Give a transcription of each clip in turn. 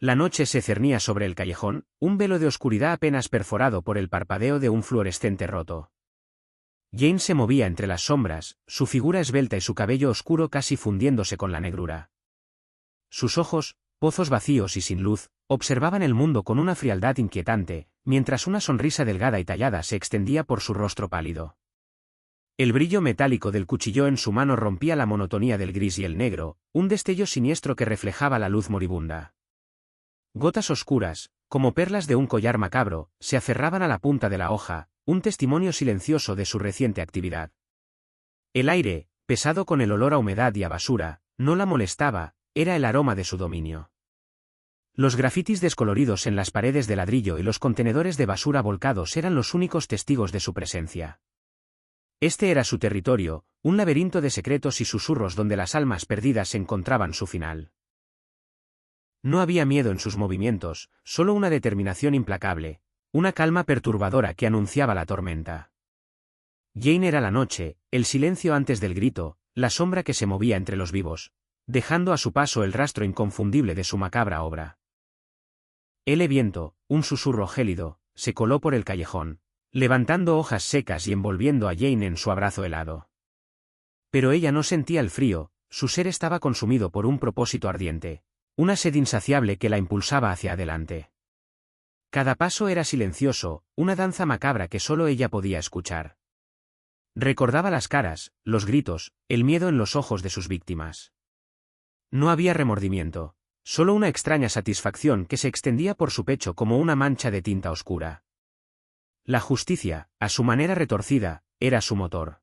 La noche se cernía sobre el callejón, un velo de oscuridad apenas perforado por el parpadeo de un fluorescente roto. Jane se movía entre las sombras, su figura esbelta y su cabello oscuro casi fundiéndose con la negrura. Sus ojos, pozos vacíos y sin luz, observaban el mundo con una frialdad inquietante, mientras una sonrisa delgada y tallada se extendía por su rostro pálido. El brillo metálico del cuchillo en su mano rompía la monotonía del gris y el negro, un destello siniestro que reflejaba la luz moribunda. Gotas oscuras, como perlas de un collar macabro, se aferraban a la punta de la hoja, un testimonio silencioso de su reciente actividad. El aire, pesado con el olor a humedad y a basura, no la molestaba, era el aroma de su dominio. Los grafitis descoloridos en las paredes de ladrillo y los contenedores de basura volcados eran los únicos testigos de su presencia. Este era su territorio, un laberinto de secretos y susurros donde las almas perdidas encontraban su final. No había miedo en sus movimientos, solo una determinación implacable, una calma perturbadora que anunciaba la tormenta. Jane era la noche, el silencio antes del grito, la sombra que se movía entre los vivos, dejando a su paso el rastro inconfundible de su macabra obra. El viento, un susurro gélido, se coló por el callejón, levantando hojas secas y envolviendo a Jane en su abrazo helado. Pero ella no sentía el frío, su ser estaba consumido por un propósito ardiente, una sed insaciable que la impulsaba hacia adelante. Cada paso era silencioso, una danza macabra que solo ella podía escuchar. Recordaba las caras, los gritos, el miedo en los ojos de sus víctimas. No había remordimiento, solo una extraña satisfacción que se extendía por su pecho como una mancha de tinta oscura. La justicia, a su manera retorcida, era su motor.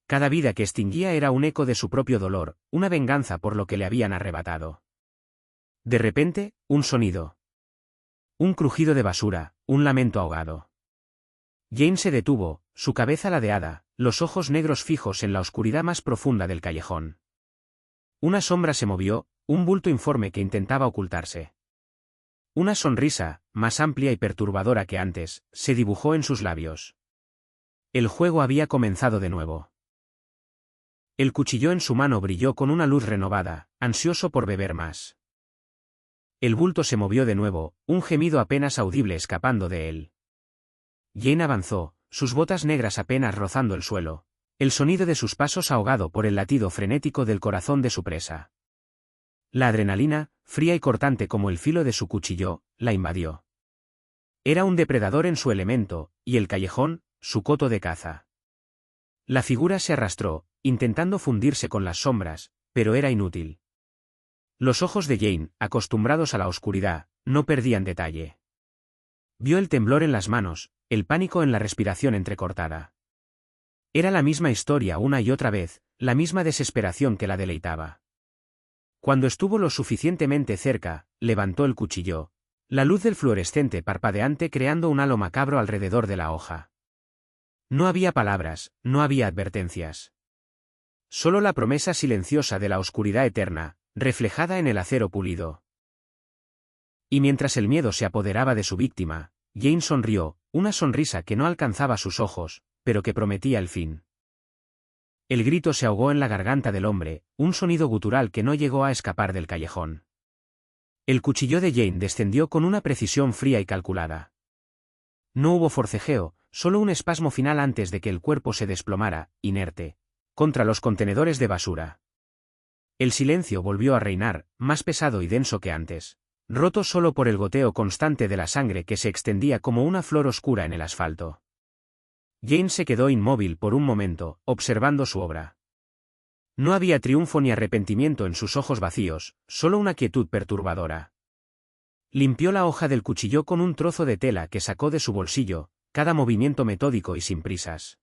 Cada vida que extinguía era un eco de su propio dolor, una venganza por lo que le habían arrebatado. De repente, un sonido. Un crujido de basura, un lamento ahogado. Jane se detuvo, su cabeza ladeada, los ojos negros fijos en la oscuridad más profunda del callejón. Una sombra se movió, un bulto informe que intentaba ocultarse. Una sonrisa, más amplia y perturbadora que antes, se dibujó en sus labios. El juego había comenzado de nuevo. El cuchillo en su mano brilló con una luz renovada, ansioso por beber más. El bulto se movió de nuevo, un gemido apenas audible escapando de él. Jane avanzó, sus botas negras apenas rozando el suelo, el sonido de sus pasos ahogado por el latido frenético del corazón de su presa. La adrenalina, fría y cortante como el filo de su cuchillo, la invadió. Era un depredador en su elemento, y el callejón, su coto de caza. La figura se arrastró, intentando fundirse con las sombras, pero era inútil. Los ojos de Jane, acostumbrados a la oscuridad, no perdían detalle. Vio el temblor en las manos, el pánico en la respiración entrecortada. Era la misma historia una y otra vez, la misma desesperación que la deleitaba. Cuando estuvo lo suficientemente cerca, levantó el cuchillo, la luz del fluorescente parpadeante creando un halo macabro alrededor de la hoja. No había palabras, no había advertencias. Solo la promesa silenciosa de la oscuridad eterna, reflejada en el acero pulido. Y mientras el miedo se apoderaba de su víctima, Jane sonrió, una sonrisa que no alcanzaba sus ojos, pero que prometía el fin. El grito se ahogó en la garganta del hombre, un sonido gutural que no llegó a escapar del callejón. El cuchillo de Jane descendió con una precisión fría y calculada. No hubo forcejeo, solo un espasmo final antes de que el cuerpo se desplomara, inerte, contra los contenedores de basura. El silencio volvió a reinar, más pesado y denso que antes, roto solo por el goteo constante de la sangre que se extendía como una flor oscura en el asfalto. Jane se quedó inmóvil por un momento, observando su obra. No había triunfo ni arrepentimiento en sus ojos vacíos, solo una quietud perturbadora. Limpió la hoja del cuchillo con un trozo de tela que sacó de su bolsillo, cada movimiento metódico y sin prisas.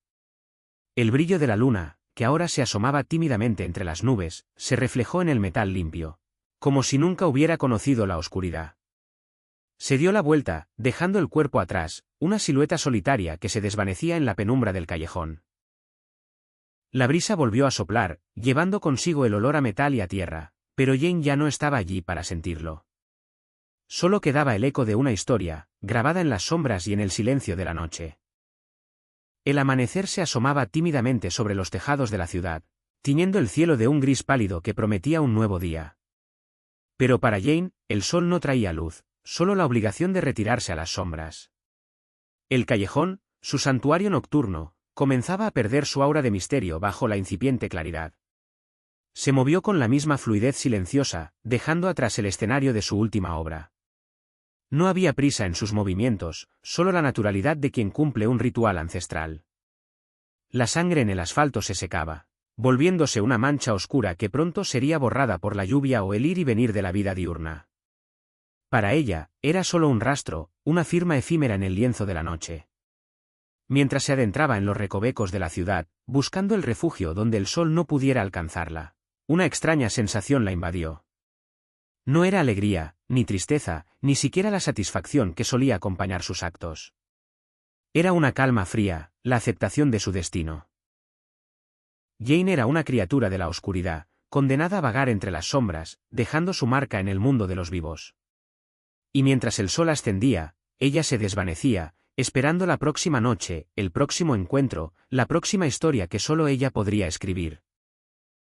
El brillo de la luna, que ahora se asomaba tímidamente entre las nubes, se reflejó en el metal limpio, como si nunca hubiera conocido la oscuridad. Se dio la vuelta, dejando el cuerpo atrás, una silueta solitaria que se desvanecía en la penumbra del callejón. La brisa volvió a soplar, llevando consigo el olor a metal y a tierra, pero Jane ya no estaba allí para sentirlo. Solo quedaba el eco de una historia, grabada en las sombras y en el silencio de la noche. El amanecer se asomaba tímidamente sobre los tejados de la ciudad, tiñendo el cielo de un gris pálido que prometía un nuevo día. Pero para Jane, el sol no traía luz, solo la obligación de retirarse a las sombras. El callejón, su santuario nocturno, comenzaba a perder su aura de misterio bajo la incipiente claridad. Se movió con la misma fluidez silenciosa, dejando atrás el escenario de su última obra. No había prisa en sus movimientos, solo la naturalidad de quien cumple un ritual ancestral. La sangre en el asfalto se secaba, volviéndose una mancha oscura que pronto sería borrada por la lluvia o el ir y venir de la vida diurna. Para ella, era solo un rastro, una firma efímera en el lienzo de la noche. Mientras se adentraba en los recovecos de la ciudad, buscando el refugio donde el sol no pudiera alcanzarla, una extraña sensación la invadió. No era alegría, ni tristeza, ni siquiera la satisfacción que solía acompañar sus actos. Era una calma fría, la aceptación de su destino. Jane era una criatura de la oscuridad, condenada a vagar entre las sombras, dejando su marca en el mundo de los vivos. Y mientras el sol ascendía, ella se desvanecía, esperando la próxima noche, el próximo encuentro, la próxima historia que solo ella podría escribir.